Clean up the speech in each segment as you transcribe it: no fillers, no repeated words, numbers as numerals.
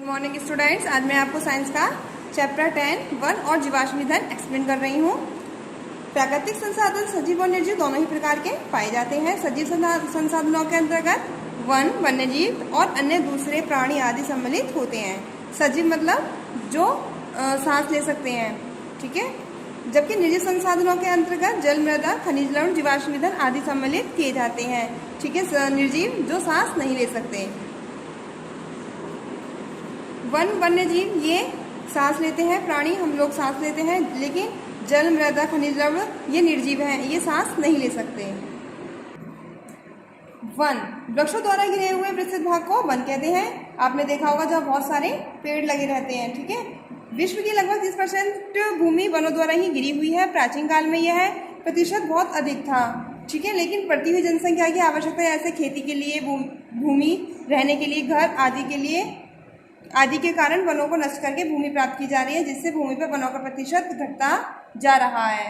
Morning students, आज मैं आपको साइंस का चैप्टर 10 वन और जीवाश्म ईंधन एक्सप्लेन कर रही हूँ। प्राकृतिक संसाधन सजीव और निर्जीव दोनों ही प्रकार के पाए जाते हैं। सजीव संसाधनों के अंतर्गत वन, वन्यजीव और अन्य दूसरे प्राणी आदि सम्मिलित होते हैं। सजीव मतलब जो सांस ले सकते हैं, ठीक है। जबकि निर्जीव संसाधनों के अंतर्गत जल, मृदा, खनिज लवण, जीवाश्म ईंधन आदि सम्मिलित किए जाते हैं, ठीक है। निर्जीव जो सांस नहीं ले सकते। वन, वन्यजीव ये सांस लेते हैं, प्राणी हम लोग सांस लेते हैं, लेकिन जल, मृदा, खनिज लवण ये निर्जीव हैं, ये सांस नहीं ले सकते। वन, वृक्षों द्वारा घिरे हुए विस्तृत भाग को वन कहते हैं। आपने देखा होगा जब बहुत सारे पेड़ लगे रहते हैं, ठीक है। विश्व की लगभग 30% भूमि वनों द्वारा ही घिरी हुई है। प्राचीन काल में यह प्रतिशत बहुत अधिक था, ठीक है, लेकिन बढ़ती हुई जनसंख्या की आवश्यकता ऐसे खेती के लिए भूमि, रहने के लिए घर आदि के कारण वनों को नष्ट करके भूमि प्राप्त की जा रही है, जिससे भूमि पर वनों का प्रतिशत घटता जा रहा है।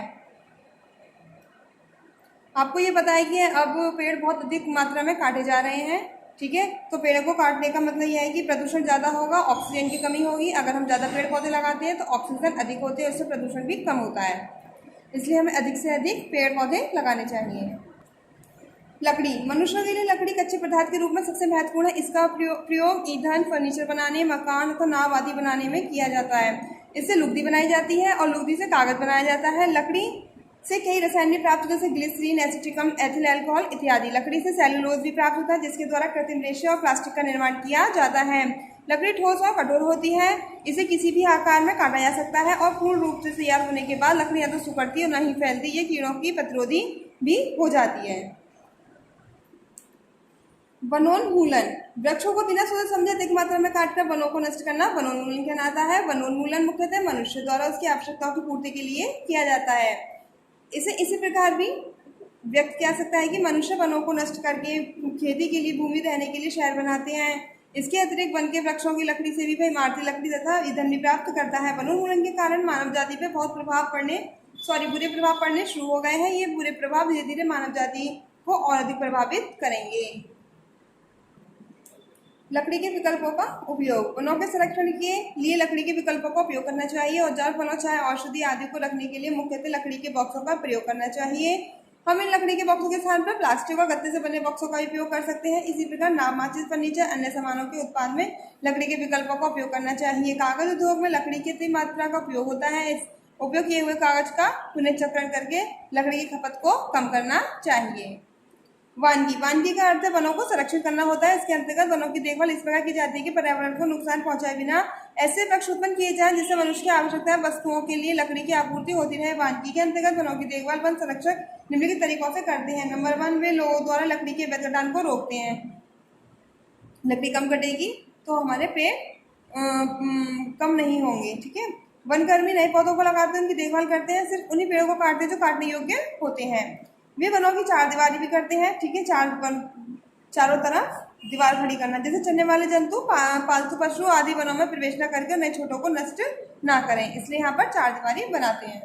आपको ये पता है कि अब पेड़ बहुत अधिक मात्रा में काटे जा रहे हैं, ठीक है। तो पेड़ों को काटने का मतलब यह है कि प्रदूषण ज़्यादा होगा, ऑक्सीजन की कमी होगी। अगर हम ज़्यादा पेड़ पौधे लगाते हैं तो ऑक्सीजन अधिक होते हैं, उससे प्रदूषण भी कम होता है। इसलिए हमें अधिक से अधिक पेड़ पौधे लगाने चाहिए। लकड़ी, मनुष्यों के लिए लकड़ी कच्चे पदार्थ के रूप में सबसे महत्वपूर्ण है। इसका प्रयोग ईंधन, फर्नीचर बनाने, मकान तथा नाव आदि बनाने में किया जाता है। इससे लुगदी बनाई जाती है और लुगदी से कागज बनाया जाता है। लकड़ी से कई रसायन भी प्राप्त होते हैं, जैसे ग्लिसरीन, एसिटिकम, एथिल अल्कोहल इत्यादि। लकड़ी से सेलुलोज भी प्राप्त होता है, जिसके द्वारा कृत्रिम रेशे और प्लास्टिक का निर्माण किया जाता है। लकड़ी ठोस और कठोर होती है, इसे किसी भी आकार में काटा जा सकता है और पूर्ण रूप से तैयार होने के बाद लकड़ी न तो सिकुड़ती और न ही फैलती, ये कीड़ों की प्रतिरोधी भी हो जाती है। वनोन्मूलन, वृक्षों को बिना सोचे समझे अधिक मात्रा में काटकर वनों को नष्ट करना वनोन्मूलन कहलाता है। वनोन्मूलन मुख्यतः मनुष्य द्वारा उसकी आवश्यकताओं की पूर्ति के लिए किया जाता है। इसे इसी प्रकार भी व्यक्त किया सकता है कि मनुष्य वनों को नष्ट करके खेती के लिए भूमि, रहने के लिए शहर बनाते हैं। इसके अतिरिक्त वन के वृक्षों की लकड़ी से भी वह इमारती लकड़ी तथा ईंधन भी प्राप्त करता है। वनोन्मूलन के कारण मानव जाति पे बहुत बुरे प्रभाव पड़ने शुरू हो गए हैं। ये बुरे प्रभाव धीरे धीरे मानव जाति को और अधिक प्रभावित करेंगे। लकड़ी के विकल्पों का उपयोग, वनों के संरक्षण के लिए लकड़ी के विकल्पों का उपयोग करना चाहिए। औजार, फलों, चाय, औषधि आदि को रखने के लिए मुख्यतः लकड़ी के बॉक्सों का प्रयोग करना चाहिए। हम इन लकड़ी के बॉक्सों के स्थान पर प्लास्टिक और गत्ते से बने बॉक्सों का उपयोग कर सकते हैं। इसी प्रकार नाव, माचिस, फर्नीचर, अन्य सामानों के उत्पाद में लकड़ी के विकल्पों का उपयोग करना चाहिए। कागज उद्योग में लकड़ी की अधिक मात्रा का उपयोग होता है। इस उपयोग किए हुए कागज का पुनर्चक्रण करके लकड़ी की खपत को कम करना चाहिए। वानिकी का अर्थ है वनों को संरक्षित करना होता है। इसके अंतर्गत वनों की देखभाल इस प्रकार की जाती है कि पर्यावरण को नुकसान पहुंचाए बिना ऐसे वृक्ष उत्पन्न किए जाएं जिससे मनुष्य की आवश्यकता वस्तुओं के लिए लकड़ी की आपूर्ति होती रहे। वानिकी के अंतर्गत वनों की देखभाल वन संरक्षक निम्नलिखित तरीकों से करते हैं। नंबर 1, वे लोगों द्वारा लकड़ी के अवैध कटान को रोकते हैं। लकड़ी कम कटेगी तो हमारे पेड़ कम नहीं होंगे, ठीक है। वनकर्मी नए पौधों को लगाते हैं, उनकी देखभाल करते हैं, सिर्फ उन्हीं पेड़ों को काटते हैं जो काटने योग्य होते हैं। वे वनों की चार दीवारी भी करते हैं, ठीक है। चारों तरफ दीवार खड़ी करना, जैसे चलने वाले जंतु, पालतू पशु आदि वनों में प्रवेश न करके नए छोटों को नष्ट ना करें, इसलिए यहाँ पर चार दीवारी बनाते हैं।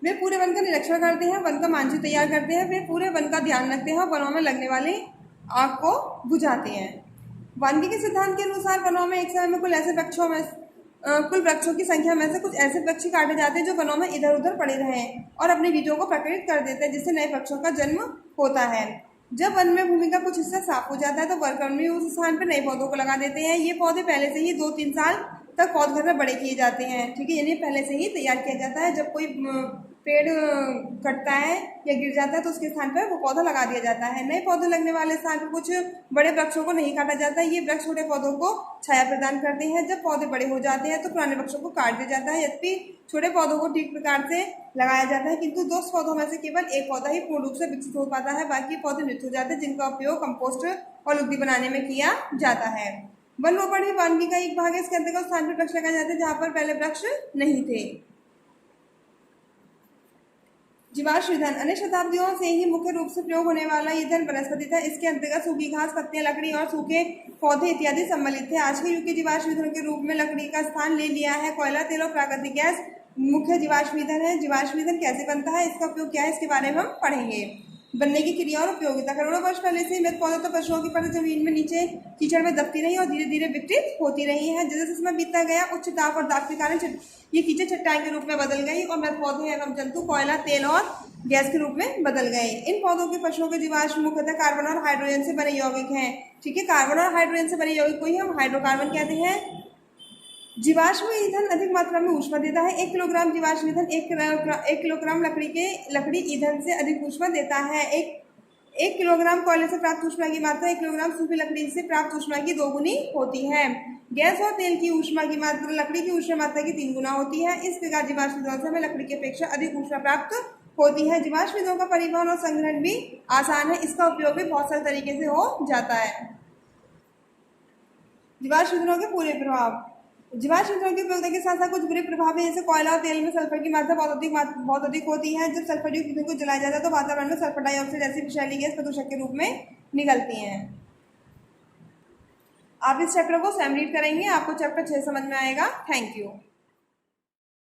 वे पूरे वन का निरीक्षण करते हैं, वन का मानचित्र तैयार करते हैं, वे पूरे वन का ध्यान रखते हैं, वनों में लगने वाली आग को बुझाते हैं। वानिकी के सिद्धांत के अनुसार वनों में एक समय में कुल वृक्षों की संख्या में से कुछ ऐसे वृक्ष काटे जाते हैं जो वनों में इधर उधर पड़े रहें और अपने बीजों को प्रकटित कर देते हैं, जिससे नए वृक्षों का जन्म होता है। जब वन में भूमि का कुछ हिस्सा साफ हो जाता है तो वनकर्मी उस स्थान पर नए पौधों को लगा देते हैं। ये पौधे पहले से ही 2-3 साल तक पौधघर में बड़े किए जाते हैं, ठीक है, यानी पहले से ही तैयार किया जाता है। जब कोई पेड़ कटता है या गिर जाता है तो उसके स्थान पर वो पौधा लगा दिया जाता है। नए पौधे लगने वाले स्थान पर कुछ बड़े वृक्षों को नहीं काटा जाता है। ये वृक्ष छोटे पौधों को छाया प्रदान करते हैं। जब पौधे बड़े हो जाते हैं तो पुराने वृक्षों को काट दिया जाता है। यद्यपि छोटे पौधों को ठीक प्रकार से लगाया जाता है, किंतु 2 पौधों में से केवल एक पौधा ही पूर्ण रूप से विकसित हो पाता है। बाकी पौधे मृत हो जाते हैं, जिनका उपयोग कंपोस्ट और लुगदी बनाने में किया जाता है। वन रोपण भी वानिकी का एक भाग है। इसके अंतर्गत स्थान पर वृक्ष लगाए जाते हैं जहाँ पर पहले वृक्ष नहीं थे। जीवाश्म ईंधन, अनेक शताब्दियों से ही मुख्य रूप से प्रयोग होने वाला ईंधन वनस्पति था। इसके अंतर्गत सूखी घास, पत्तियां, लकड़ी और सूखे पौधे इत्यादि सम्मिलित थे। आज के युग के जीवाश्म ईंधन के रूप में लकड़ी का स्थान ले लिया है। कोयला, तेल और प्राकृतिक गैस मुख्य जीवाश्म ईंधन है। जीवाश्म ईंधन कैसे बनता है, इसका उपयोग क्या है, इसके बारे में हम पढ़ेंगे। बनने की क्रिया और उपयोगिता। करोड़ों वर्ष पहले से मृत पौधों तो पशुओं की परत जमीन में नीचे कीचड़ में दबती रही और धीरे धीरे विकसित होती रही है। जैसे जैसे समय बीतता गया उच्च दाब और दाब के कारण ये कीचड़ चट्टान के रूप में बदल गई और मृत पौधे एवं जंतु कोयला, तेल और गैस के रूप में बदल गए। इन पौधों के पशुओं के जीवाश्म मुख्यतः कार्बन और हाइड्रोजन से बने यौगिक हैं। ठीक है, कार्बन और हाइड्रोजन से बने यौगिक को ही हम हाइड्रोकार्बन कहते हैं। जीवाश्म ईंधन अधिक मात्रा में ऊष्मा देता है। 1 किलोग्राम जीवाश्म ईंधन 1 किलोग्राम लकड़ी ईंधन से अधिक ऊष्मा देता है। एक किलोग्राम कोयले से प्राप्त ऊष्मा की मात्रा 1 किलोग्राम सूखी लकड़ी से प्राप्त ऊष्मा की 2 गुनी होती है। गैस और तेल की ऊष्मा की मात्रा लकड़ी की ऊष्मा मात्रा की 3 गुना होती है। इस प्रकार जीवाश्म ईंधन से हमें लकड़ी की अपेक्षा अधिक ऊष्मा प्राप्त होती है। जीवाश्म ईंधन का परिवहन और संग्रहण भी आसान है। इसका उपयोग भी बहुत सारे तरीके से हो जाता है। जीवाश्म ईंधनों के पूरे प्रभाव। जीवाश्म ईंधनों की उपयोगिता के साथ साथ कुछ बुरे प्रभाव है, जैसे कोयला और तेल में सल्फर की मात्रा बहुत अधिक होती है। जब सल्फर युक्त ईंधन को जलाया जाता है तो वातावरण में सल्फर डाइऑक्साइड जैसी विषैली गैस प्रदूषक के रूप में निकलती हैं। आप इस चैप्टर को स्वयं रीड करेंगे, आपको चैप्टर 6 समझ में आएगा। Thank you.